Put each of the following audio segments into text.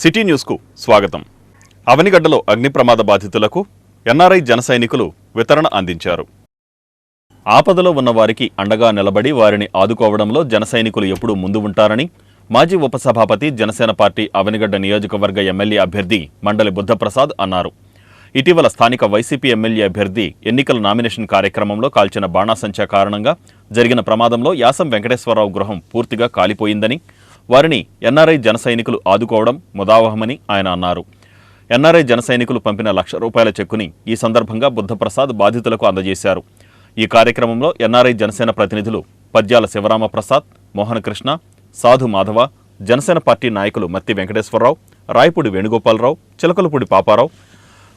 City న్యూస్కు స్వాగతం. అవనిగడ్డలో అగ్ని ప్రమాద బాధితులకు ఎన్ఆర్ఐ జన సైనికులు వితరణ అందించారు. ఆపదలో ఉన్న వారికి అండగా నిలబడి వారిని ఆదుకోవడంలో జన సైనికులు ఎప్పుడూ ముందు ఉంటారని మాజీ ఉపసభాపతి జనసేన పార్టీ అవనిగడ్డ నియోజకవర్గ ఎమ్మెల్యే అభ్యర్థి మండలి బుద్ధప్రసాద్ అన్నారు. ఇటీవల స్థానిక వైసీపీ ఎమ్మెల్యే అభ్యర్థి ఎన్నికల నామినేషన్ కార్యక్రమంలో కాల్చిన బాణాసంచా కారణంగా జరిగిన ప్రమాదంలో యాసం వెంకటేశ్వరరావు గృహం పూర్తిగా కాలిపోయిందని, వారిని ఎన్ఆర్ఐ జన సైనికులు ఆదుకోవడం ముదావహమని ఆయన అన్నారు. ఎన్ఆర్ఐ జన సైనికులు పంపిన ₹1,00,000 చెక్కుని ఈ సందర్భంగా బుద్ధప్రసాద్ బాధితులకు అందజేశారు. ఈ కార్యక్రమంలో ఎన్ఆర్ఐ జనసేన ప్రతినిధులు పద్యాల శివరామప్రసాద్, మోహన్ కృష్ణ, సాధు మాధవ, జనసేన పార్టీ నాయకులు మత్తి వెంకటేశ్వరరావు, రాయపూడి వేణుగోపాలరావు, చిలకలపూడి పాపారావు,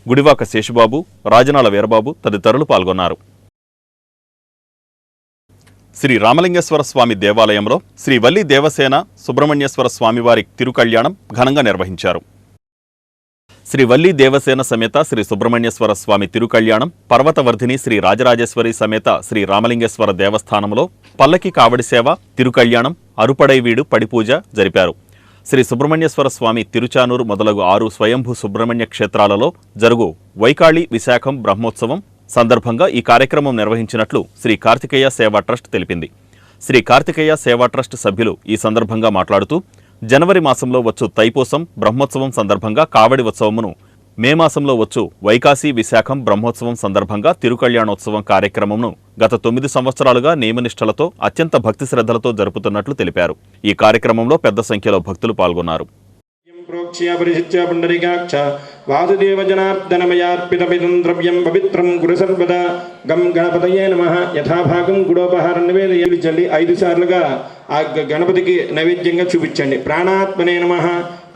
గుడివాక శేషుబాబు, రాజనాల వీరబాబు తదితరులు పాల్గొన్నారు. శ్రీ రామలింగేశ్వర స్వామి దేవాలయంలో శ్రీ వల్లి దేవసేన సుబ్రహ్మణ్యేశ్వర స్వామివారి తిరుకళ్యాణం ఘనంగా నిర్వహించారు. శ్రీ వల్లి దేవసేన సమేత శ్రీ సుబ్రహ్మణ్యేశ్వర స్వామి తిరుకళ్యాణం పర్వతవర్ధిని శ్రీ రాజరాజేశ్వరి సమేత శ్రీ రామలింగేశ్వర దేవస్థానంలో పల్లకి కావడి సేవ, తిరుకళ్యాణం, అరుపడైవీడు పడిపూజ జరిపారు. శ్రీ సుబ్రహ్మణ్యేశ్వర స్వామి తిరుచానూరు మొదలగు 6 స్వయంభూ సుబ్రహ్మణ్య క్షేత్రాలలో జరుగు వైకాళి విశాఖం బ్రహ్మోత్సవం సందర్భంగా ఈ కార్యక్రమం నిర్వహించినట్లు శ్రీ కార్తికేయ సేవా ట్రస్ట్ తెలిపింది. శ్రీ కార్తికేయ సేవా ట్రస్ట్ సభ్యులు ఈ సందర్భంగా మాట్లాడుతూ, జనవరి మాసంలో వచ్చు తైపూసం బ్రహ్మోత్సవం సందర్భంగా కావడి ఉత్సవమును, మే మాసంలో వచ్చు వైకాశీ విశాఖం బ్రహ్మోత్సవం సందర్భంగా తిరుకళ్యాణోత్సవం కార్యక్రమంను గత 9 సంవత్సరాలుగా నియమనిష్టలతో అత్యంత భక్తి శ్రద్ధలతో జరుపుతున్నట్లు తెలిపారు. ఈ కార్యక్రమంలో పెద్ద సంఖ్యలో భక్తులు పాల్గొన్నారు. ప్రోక్ష్య పరిశిత్య పుండరీకాక్ష వాసుదేవ జనార్దనమయార్పితమిదం ద్రవ్యం పవిత్రం గురు సర్వదా గం గణపతయే నమః యథాభాగం గుడోపహార నివేదన చల్లి 5 సార్లుగా ఆ గణపతికి నైవేద్యంగా చూపించండి. ప్రాణాత్మనే నమః,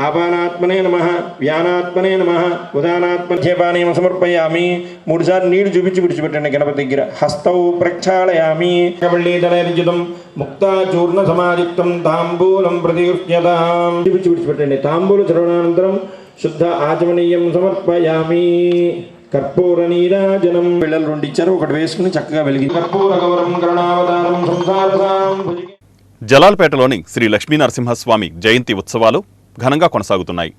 అపానాత్మనే నమః, వ్యానాత్మనే నమః, ఉదానాత్మధ్యపానీయం సమర్పయామి. 3 సార్లు నీళ్లు చూపించి విడిచిపెట్టండి గణపతి దగ్గర. హస్తౌ ప్రక్షాళయామి. కవళీదళైర్యుతం ముక్తాచూర్ణ సమాయుక్తం తాంబూలం ప్రతిగృహ్యతాం. చూపించి విడిచిపెట్టండి. తాంబూల శ్రవణానంతరం శుద్ధ ఆచమనీయం సమర్పయామి. కర్పూర నీరాజనం. పిల్లలు 2 ఇచ్చారు, ఒకటి వేసుకుని చక్కగా వెలిగి కర్పూర గౌరం కరుణావతారం సంసారసాం. జలాల్పేటలోని శ్రీ లక్ష్మీ నరసింహస్వామి జయంతి ఉత్సవాలు ఘనంగా కొనసాగుతున్నాయి.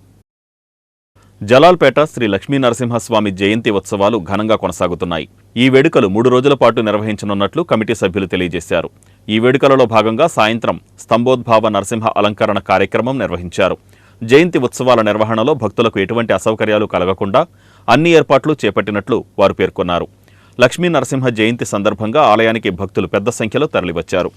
జలాల్పేట శ్రీ లక్ష్మీ నరసింహస్వామి జయంతి ఉత్సవాలు ఘనంగా కొనసాగుతున్నాయి. ఈ వేడుకలు 3 రోజుల పాటు నిర్వహించనున్నట్లు కమిటీ సభ్యులు తెలియజేశారు. ఈ వేడుకలలో భాగంగా సాయంత్రం స్తంభోద్భావ నరసింహ అలంకరణ కార్యక్రమం నిర్వహించారు. జయంతి ఉత్సవాల నిర్వహణలో భక్తులకు ఎటువంటి అసౌకర్యాలు కలగకుండా అన్ని ఏర్పాట్లు చేపట్టినట్లు వారు పేర్కొన్నారు. లక్ష్మీ నరసింహ జయంతి సందర్భంగా ఆలయానికి భక్తులు పెద్ద సంఖ్యలో తరలివచ్చారు.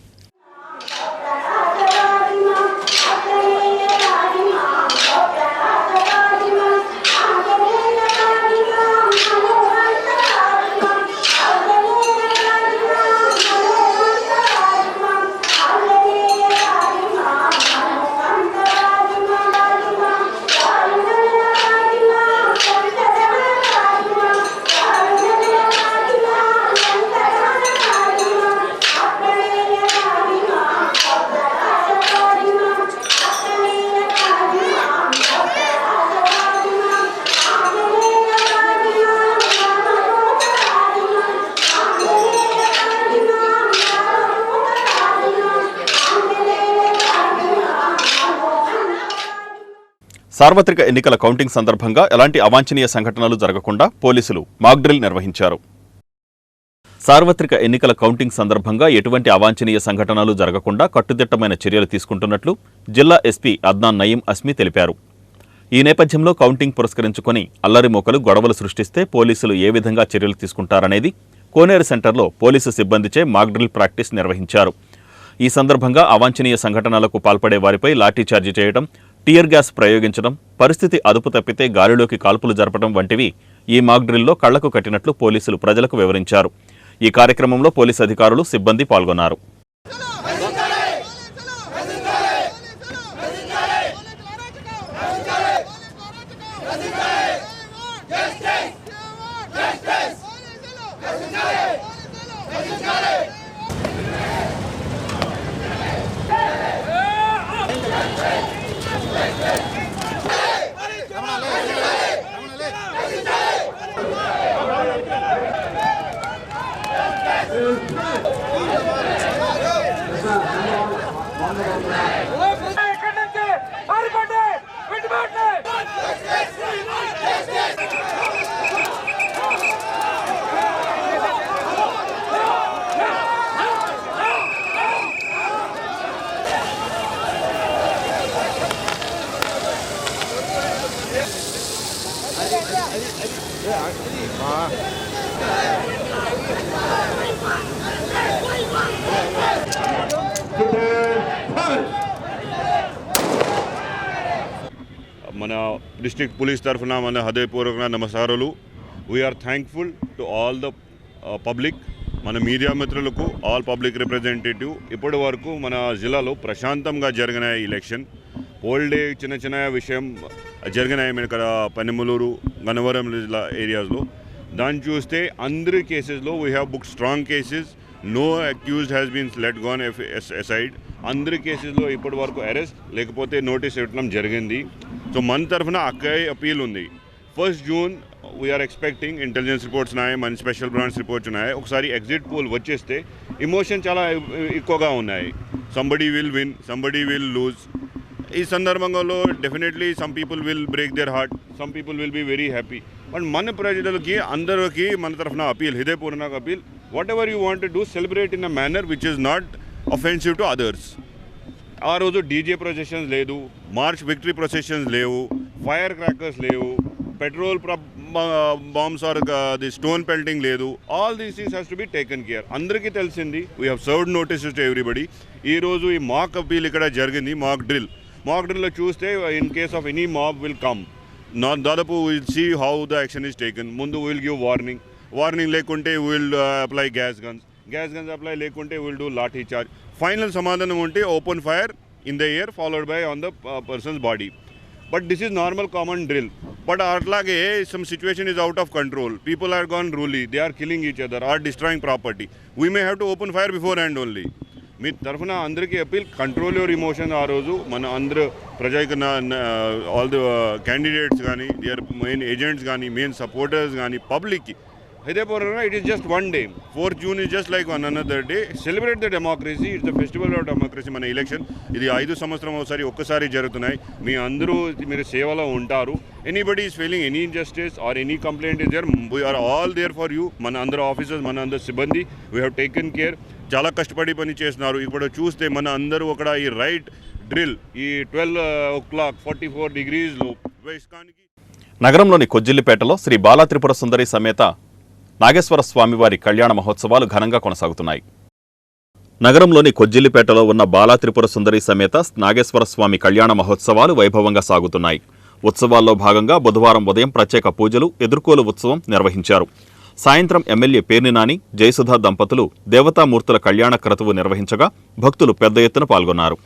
సార్వత్రిక ఎన్నికల కౌంటింగ్ సందర్భంగా ఎలాంటి అవాంఛనీయ సంఘటనలు జరగకుండా పోలీసులు మాక్ డ్రిల్ నిర్వహించారు. సార్వత్రిక ఎన్నికల కౌంటింగ్ సందర్భంగా ఎటువంటి అవాంఛనీయ సంఘటనలు జరగకుండా కట్టుదిట్టమైన చర్యలు తీసుకుంటున్నట్లు జిల్లా ఎస్పీ అద్నాన్ నయీం అస్మి తెలిపారు. ఈ నేపథ్యంలో కౌంటింగ్ పురస్కరించుకుని అల్లరిమూకలు గొడవలు సృష్టిస్తే పోలీసులు ఏ విధంగా చర్యలు తీసుకుంటారనేది కోనేరు సెంటర్లో పోలీసు సిబ్బందిచే మాక్ డ్రిల్ ప్రాక్టీస్ నిర్వహించారు. ఈ సందర్భంగా అవాంఛనీయ సంఘటనలకు పాల్పడే వారిపై లాఠీచార్జి చేయడం, టియర్ గ్యాస్ ప్రయోగించడం, పరిస్థితి అదుపు తప్పితే గాలిలోకి కాల్పులు జరపడం వంటివి ఈ మాక్ డ్రిల్లో కళ్లకు కట్టినట్లు పోలీసులు ప్రజలకు వివరించారు. ఈ కార్యక్రమంలో పోలీసు అధికారులు, సిబ్బంది పాల్గొన్నారు. ఎక్కడి నుంచి పారిపోండి, విడిపోండి. మన డిస్ట్రిక్ట్ పోలీస్ తరఫున మన హృదయపూర్వక నమస్కారాలు. We are thankful to all the public, మన మీడియా మిత్రులకు, ఆల్ పబ్లిక్ రిప్రజెంటేటివ్. ఇప్పటి వరకు మన జిల్లాలో ప్రశాంతంగా జరిగిన ఎలక్షన్. పోల్ డే చిన్న చిన్న విషయం జరిగినాయి మన ఇక్కడ పనిమలూరు, గన్నవరం జిల్లా ఏరియాస్లో. దాన్ని చూస్తే అందరి కేసెస్లో we have book strong cases. No accused has been let gone aside. అందరి కేసెస్లో ఇప్పటి వరకు అరెస్ట్ లేకపోతే నోటీస్ ఇవ్వడం జరిగింది. సో మన తరఫున అక్కడే అపీల్ ఉంది. 1 June we are expecting intelligence reports ఉన్నాయి, మన స్పెషల్ బ్రాంచ్ రిపోర్ట్స్ ఉన్నాయి. ఒకసారి ఎగ్జిట్ పోల్ వచ్చేస్తే ఎమోషన్ చాలా ఎక్కువగా ఉన్నాయి. Somebody will win, somebody will lose. ఈ సందర్భంలో definitely some people will break their heart, some people will be very happy. But మన ప్రజలకి అందరికీ మన తరఫున అపీల్, హృదయపూర్వక appeal, whatever you want to do, celebrate in a manner which is not offensive to others. ఆ రోజు DJ processions లేదు, march victory processions లేవు, ఫైర్ క్రాకర్స్ లేవు, petrol bombs or the stone pelting లేదు. All these things has to be taken care. అందరికీ తెలిసింది. We have served notices to everybody. ఈరోజు ఈ మాక్ అపీల్ ఇక్కడ జరిగింది, మాక్ డ్రిల్లో చూస్తే in case of any mob will come, దాదాపు will see how the action is taken. ముందు విల్ గివ్ వార్నింగ్ లేకుంటే will apply gas guns apply లేకుంటే will do lathi charge. Final సమాధానం ఉంటే open fire in the air followed by on the person's body. But this is normal common drill. But అట్లాగే some situation is out of control, people are gone ruly, they are killing each other, or destroying property. We may have to open fire beforehand only. మీ తరఫున అందరికీ appeal, control your emotion. ఆ రోజు మన అందరూ ప్రజాకి all the candidates కానీ, their main agents కానీ, main supporters కానీ, పబ్లిక్కి హృదయపూర్వకంగా, it is just 1 day. 4th June is just like one another day. Celebrate the democracy. It's the festival of democracy. మన ఎలక్షన్ ఇది 5 సంవత్సరం ఒక్కసారి జరుగుతున్నాయి. మీ అందరూ మీరు సేవలో ఉంటారు. Anybody is feeling any injustice or any complaint is there, we are all there for you. మన అందరు ఆఫీసర్స్, మన అందరు సిబ్బంది, వీ హ్యావ్ టేకెన్ కేర్. చాలా కష్టపడి పని చేస్తున్నారు. ఇప్పుడు చూస్తే మన అందరూ అక్కడ ఈ రైట్ డ్రిల్ ఈ 12:44 వేసుకోనికి. నగరంలోని కొజ్జిల్లిపేటలో శ్రీ బాలా త్రిపుర సుందరి సమేత నాగేశ్వర స్వామివారి కళ్యాణ మహోత్సవాలు ఘనంగా కొనసాగుతున్నాయి. నగరంలోని కొజ్జిల్లిపేటలో ఉన్న బాలా త్రిపుర సుందరి సమేత నాగేశ్వర స్వామి కళ్యాణ మహోత్సవాలు వైభవంగా సాగుతున్నాయి. ఉత్సవాల్లో భాగంగా బుధవారం ఉదయం ప్రత్యేక పూజలు, ఎదుర్కోలు ఉత్సవం నిర్వహించారు. సాయంత్రం ఎమ్మెల్యే పేర్ని నాని, జయసుధ దంపతులు దేవతామూర్తుల కళ్యాణ క్రతువు నిర్వహించగా భక్తులు పెద్ద ఎత్తున పాల్గొన్నారు.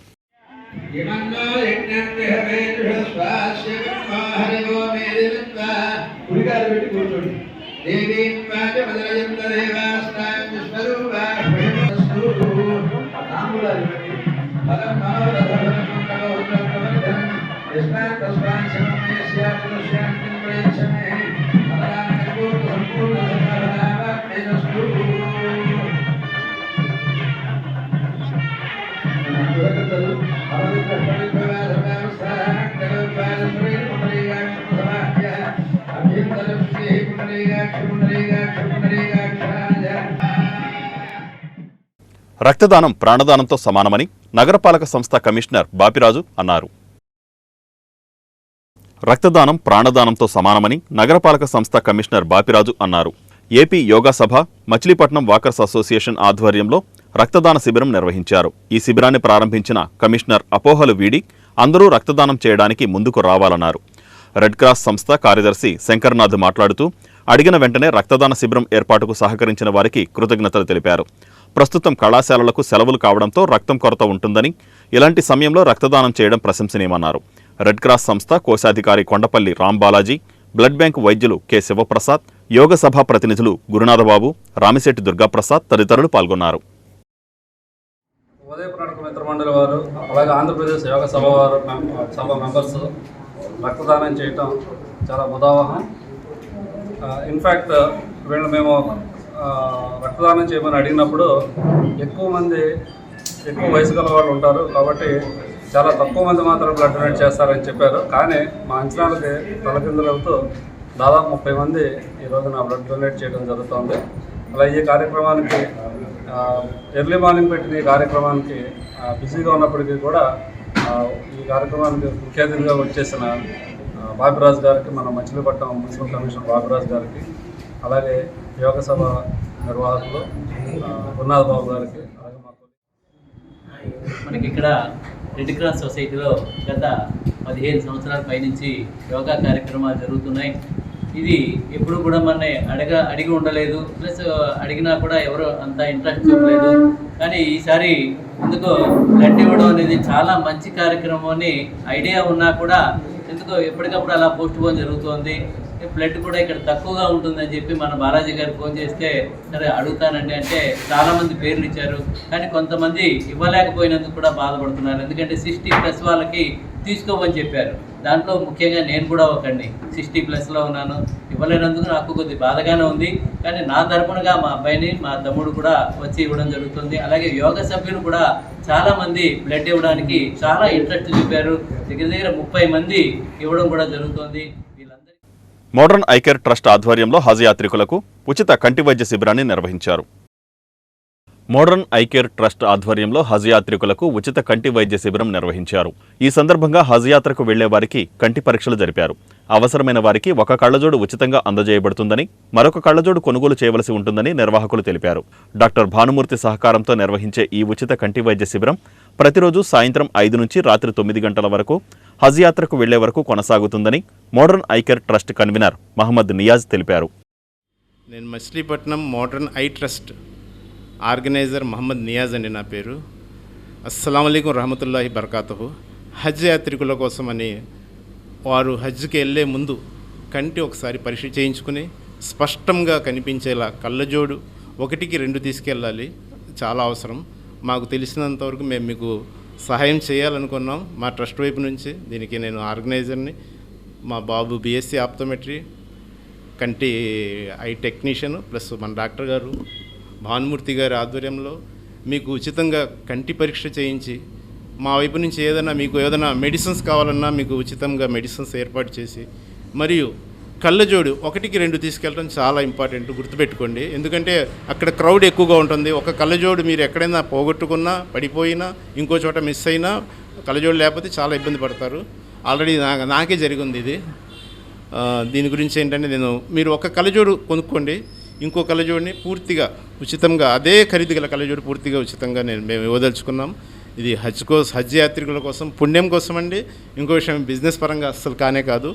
రక్తదానం ప్రాణదానంతో సమానమని నగరపాలక సంస్థ కమిషనర్ బాపిరాజు అన్నారు. రక్తదానం ప్రాణదానంతో సమానమని నగరపాలక సంస్థ కమిషనర్ బాపిరాజు అన్నారు. ఏపీ యోగా సభ, మచిలీపట్నం వాకర్స్ అసోసియేషన్ ఆధ్వర్యంలో రక్తదాన శిబిరం నిర్వహించారు. ఈ శిబిరాన్ని ప్రారంభించిన కమిషనర్ అపోహలు వీడి అందరూ రక్తదానం చేయడానికి ముందుకు రావాలన్నారు. రెడ్ క్రాస్ సంస్థ కార్యదర్శి శంకర్నాథ్ మాట్లాడుతూ అడిగిన వెంటనే రక్తదాన శిబిరం ఏర్పాటుకు సహకరించిన వారికి కృతజ్ఞతలు తెలిపారు. ప్రస్తుతం కళాశాలలకు సెలవులు కావడంతో రక్తం కొరత ఉంటుందని, ఇలాంటి సమయంలో రక్తదానం చేయడం ప్రశంసనీయమన్నారు. రెడ్ క్రాస్ సంస్థ కోశాధికారి కొండపల్లి రాంబాలాజీ, బ్లడ్ బ్యాంకు వైద్యులు కె శివప్రసాద్, యోగ సభ ప్రతినిధులు గురునాథబాబు, రామిశెట్టి దుర్గాప్రసాద్ తదితరులు పాల్గొన్నారు. ఉదయ ప్రణాళిక మిత్ర మండలి వారు, అలాగే ఆంధ్రప్రదేశ్ యోగ సభ వారు సభ మెంబర్స్ రక్తదానం చేయటం చాలా ముదావహం. ఇన్ఫ్యాక్ట్ వీళ్ళు మేము రక్తదానం చేయమని అడిగినప్పుడు ఎక్కువ వయసు గల వాళ్ళు ఉంటారు కాబట్టి చాలా తక్కువ మంది మాత్రం బ్లడ్ డొనేట్ చేస్తారని చెప్పారు. కానీ మా అంచనాలకి తలకిందులవుతూ దాదాపు 30 మంది ఈరోజు నా బ్లడ్ డొనేట్ చేయడం జరుగుతుంది. అలాగే ఈ కార్యక్రమానికి ఎర్లీ మార్నింగ్ పెట్టిన ఈ కార్యక్రమానికి బిజీగా ఉన్నప్పటికీ కూడా ఈ కార్యక్రమానికి ముఖ్య అతిథిగా వచ్చేసిన బాపిరాజు గారికి, మన మచిలీపట్నం మున్సిపల్ కమిషనర్ బాపిరాజు గారికి, అలాగే యోగ సభ నిర్వాహకులు గురునాథ్ బాబు గారికి, అలాగే మాకు మనకి ఇక్కడ రెడ్ క్రాస్ సొసైటీలో గత 15 సంవత్సరాల పైనుంచి యోగా కార్యక్రమాలు జరుగుతున్నాయి. ఇది ఎప్పుడు కూడా మన అడిగి ఉండలేదు, ప్లస్ అడిగినా కూడా ఎవరు అంత ఇంట్రెస్ట్ చూపలేదు. కానీ ఈసారి ఎందుకో బ్లడ్ ఇవ్వడం అనేది చాలా మంచి కార్యక్రమం అని ఐడియా ఉన్నా కూడా ఎందుకో ఎప్పటికప్పుడు అలా పోస్ట్ పోన్ జరుగుతోంది. బ్లడ్ కూడా ఇక్కడ తక్కువగా ఉంటుందని చెప్పి మన బాలాజీ గారు ఫోన్ చేస్తే సరే అడుగుతానండి అంటే చాలామంది పేర్లు ఇచ్చారు. కానీ కొంతమంది ఇవ్వలేకపోయినందుకు కూడా బాధపడుతున్నారు. ఎందుకంటే 60+ వాళ్ళకి తీసుకోమని చెప్పారు. దాంట్లో ముఖ్యంగా నేను కూడా ఒకడిని 60+లో ఉన్నాను. ఇవ్వలేనందుకు నాకు కొద్దిగా బాధగానే ఉంది. కానీ నా తరపునగా మా అబ్బాయిని, మా తమ్ముడు కూడా వచ్చి ఇవ్వడం జరుగుతుంది. అలాగే యోగ సభ్యులు కూడా చాలామంది బ్లడ్ ఇవ్వడానికి చాలా ఇంట్రెస్ట్ చూపారు. దగ్గర 30 మంది ఇవ్వడం కూడా జరుగుతుంది. మోడర్న్ ఐ కేర్ ట్రస్ట్ ఆధ్వర్యంలో హజ్ యాత్రికులకు ఉచిత కంటి వైద్య శిబిరాన్ని నిర్వహించారు. మోడర్న్ ఐ కేర్ ట్రస్ట్ ఆధ్వర్యంలో హజ్ యాత్రికులకు ఉచిత కంటి వైద్య శిబిరం నిర్వహించారు. ఈ సందర్భంగా హజ్ యాత్రకు వెళ్లే వారికి కంటి పరీక్షలు జరిపారు. అవసరమైన వారికి ఒక కళ్లజోడు ఉచితంగా అందజేయబడుతుందని, మరొక కళ్లజోడు కొనుగోలు చేయవలసి ఉంటుందని నిర్వాహకులు తెలిపారు. డాక్టర్ భానుమూర్తి సహకారంతో నిర్వహించే ఈ ఉచిత కంటి వైద్య శిబిరం ప్రతిరోజు సాయంత్రం 5 నుంచి రాత్రి 9 గంటల వరకు హజ్ యాత్రకు వెళ్లే వరకు కొనసాగుతుందని modern eye care trust convener Mohammed Niaz తెలిపారు. నేను Machilipatnam modern eye trust organiser Mohammed Niaz అండి నా పేరు. అస్సలాము అలైకుం రహమతుల్లాహి బర్కాతుహు. హజ్ యాత్రికుల కోసమని వారు హజ్కి వెళ్ళే ముందు కంటి ఒకసారి పరీక్ష చేయించుకుని స్పష్టంగా కనిపించేలా కళ్ళజోడు 1-2 తీసుకెళ్ళాలి. చాలా అవసరం. మాకు తెలిసినంతవరకు మేము మీకు సహాయం చేయాలనుకున్నాం మా ట్రస్ట్ వైపు నుంచి. దీనికి నేను ఆర్గనైజర్ని, మా బాబు బీఎస్సీ ఆప్టోమెట్రీ కంటి ఐ టెక్నీషియన్ ప్లస్ మన డాక్టర్ గారు భానుమూర్తి గారి ఆధ్వర్యంలో మీకు ఉచితంగా కంటి పరీక్ష చేయించి మా వైపు నుంచి ఏదైనా మెడిసిన్స్ కావాలన్నా మీకు ఉచితంగా మెడిసిన్స్ ఏర్పాటు చేసి, మరియు కళ్ళజోడు 1-2 తీసుకెళ్ళడం చాలా ఇంపార్టెంట్, గుర్తుపెట్టుకోండి. ఎందుకంటే అక్కడ క్రౌడ్ ఎక్కువగా ఉంటుంది. ఒక కళ్ళజోడు మీరు ఎక్కడైనా పోగొట్టుకున్నా, పడిపోయినా, ఇంకో చోట మిస్ అయినా కళ్ళజోడు లేకపోతే చాలా ఇబ్బంది పడతారు. ఆల్రెడీ నాకే జరిగింది ఇది. దీని గురించి ఏంటంటే మీరు ఒక కళ్ళజోడు కొనుక్కోండి, ఇంకో కళ్ళజోడిని పూర్తిగా ఉచితంగా, అదే ఖరీదు గల కళ్ళజోడు పూర్తిగా ఉచితంగా మేము ఇవ్వదలుచుకున్నాం. ఇది హజ్ యాత్రికుల కోసం, పుణ్యం కోసం అండి. ఇంకో విషయం బిజినెస్ పరంగా అస్సలు కానే కాదు.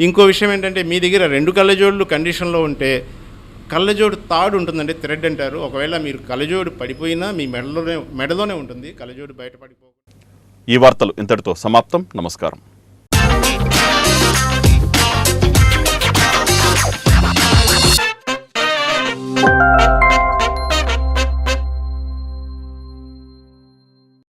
ఇంకో విషయం ఏంటంటే మీ దగ్గర 2 కళ్ళజోడులు కండిషన్లో ఉంటే కళ్ళజోడు తాడు ఉంటుందండి, థ్రెడ్ అంటారు. ఒకవేళ మీరు కళ్ళజోడు పడిపోయినా మీ మెడలోనే ఉంటుంది, కళ్ళజోడు బయట పడిపోకుండా. ఈ వార్తలు ఇంతటితో సమాప్తం. నమస్కారం.